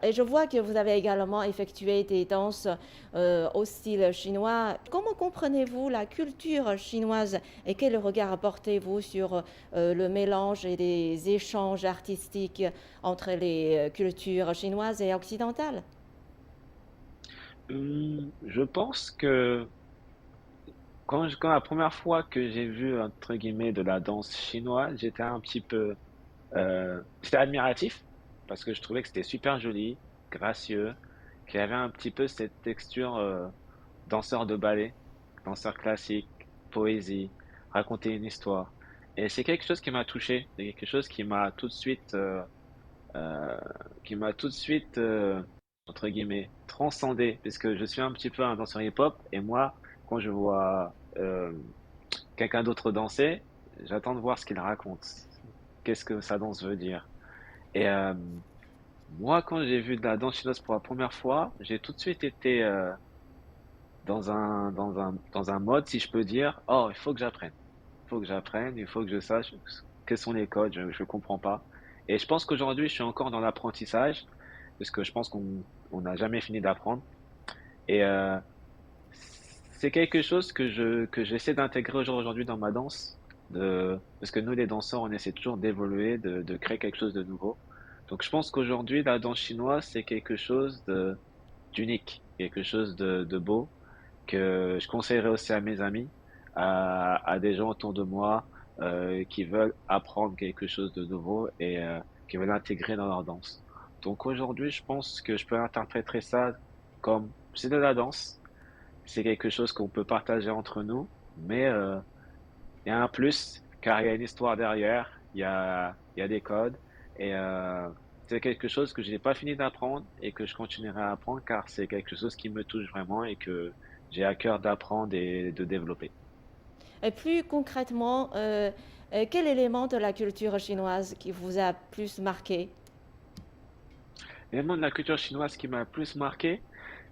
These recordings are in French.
Et je vois que vous avez également effectué des danses au style chinois. Comment comprenez-vous la culture chinoise et quel regard portez-vous sur le mélange et les échanges artistiques entre les cultures chinoises et occidentales? Je pense que quand la première fois que j'ai vu, entre guillemets, de la danse chinoise, j'étais un petit peu, j'étais admiratif parce que je trouvais que c'était super joli, gracieux, qu'il y avait un petit peu cette texture, danseur de ballet, danseur classique, poésie, raconter une histoire. Et c'est quelque chose qui m'a touché, c'est quelque chose heu, qui m'a tout de suite, entre guillemets, «transcendé», puisque je suis un petit peu un danseur hip-hop et moi, quand je vois, quelqu'un d'autre danser, j'attends de voir ce qu'il raconte. Qu'est-ce que sa danse veut dire? Et moi, quand j'ai vu de la danse chinoise pour la première fois, j'ai tout de suite été, dans un mode, si je peux dire: «Oh, il faut que j'apprenne. Il faut que j'apprenne, il faut que je sache quels sont les codes, je comprends pas». Et je pense qu'aujourd'hui, je suis encore dans l'apprentissage, parce que je pense qu'on n'a jamais fini d'apprendre. Et c'est quelque chose que j'essaie d'intégrer au jour aujourd'hui dans ma danse, parce que nous, les danseurs, on essaie toujours d'évoluer, de créer quelque chose de nouveau. Donc je pense qu'aujourd'hui, la danse chinoise, c'est quelque chose d'unique, quelque chose de beau, que je conseillerais aussi à mes amis, à des gens autour de moi, qui veulent apprendre quelque chose de nouveau et qui veulent l'intégrer dans leur danse. Donc aujourd'hui, je pense que je peux interpréter ça comme c'est de la danse, c'est quelque chose qu'on peut partager entre nous, mais il y a un plus, car il y a une histoire derrière, il y a des codes et c'est quelque chose que je n'ai pas fini d'apprendre et que je continuerai à apprendre car c'est quelque chose qui me touche vraiment et que j'ai à cœur d'apprendre et de développer. Et plus concrètement, quel élément de la culture chinoise qui vous a plus marqué? L'élément de la culture chinoise qui m'a le plus marqué,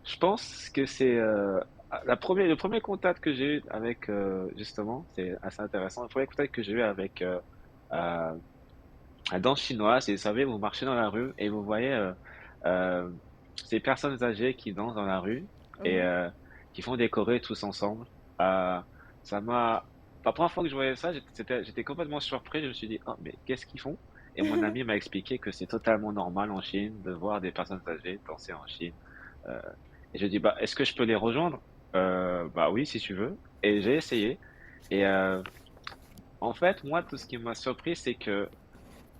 je pense que c'est le premier contact que j'ai eu avec, justement, c'est assez intéressant. Le premier contact que j'ai eu avec euh, la danse chinoise, c'est, vous savez, vous marchez dans la rue et vous voyez ces personnes âgées qui dansent dans la rue et Mhm. qui font des chorés tous ensemble. Euh, ça m'a... La première fois que je voyais ça, j'étais complètement surpris. Je me suis dit, oh, mais qu'est-ce qu'ils font? Et mon ami m'a expliqué que c'est totalement normal en Chine de voir des personnes âgées danser en Chine. Euh, et je dis, bah, est-ce que je peux les rejoindre? Bah oui, si tu veux. Et j'ai essayé. Et en fait, moi, tout ce qui m'a surpris, c'est que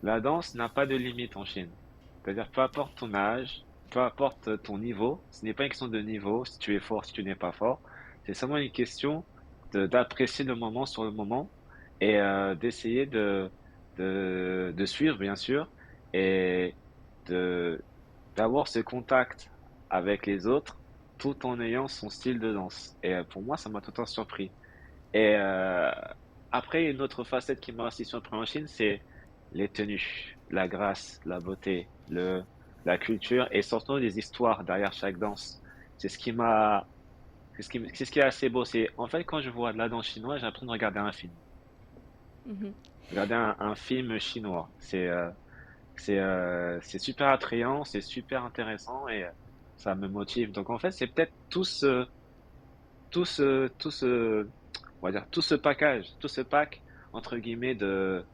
la danse n'a pas de limite en Chine. C'est-à-dire, peu importe ton âge, peu importe ton niveau, ce n'est pas une question de niveau, si tu es fort, si tu n'es pas fort. C'est seulement une question d'apprécier le moment sur le moment et d'essayer de suivre, bien sûr, et de, d'avoir ce contact avec les autres tout en ayant son style de danse. Et pour moi, ça m'a tout le temps surpris. Et après, une autre facette qui m'a aussi surpris en Chine, c'est les tenues, la grâce, la beauté, la culture et surtout les histoires derrière chaque danse. C'est ce qui m'a, c'est ce qui est assez beau. C'est, en fait, quand je vois de la danse chinoise, j'ai l'impression de regarder un film. Mhm. Regarder un film chinois. C'est super attrayant, c'est super intéressant et ça me motive. Donc, en fait, c'est peut-être on va dire, tout ce package, tout ce pack, entre guillemets, de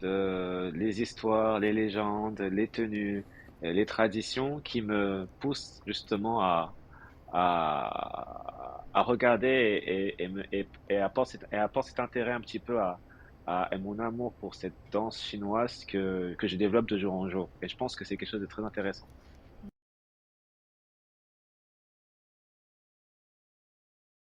les histoires, les légendes, les tenues, les traditions qui me poussent justement à regarder et apporte cet intérêt un petit peu à mon amour pour cette danse chinoise que je développe de jour en jour. Et je pense que c'est quelque chose de très intéressant.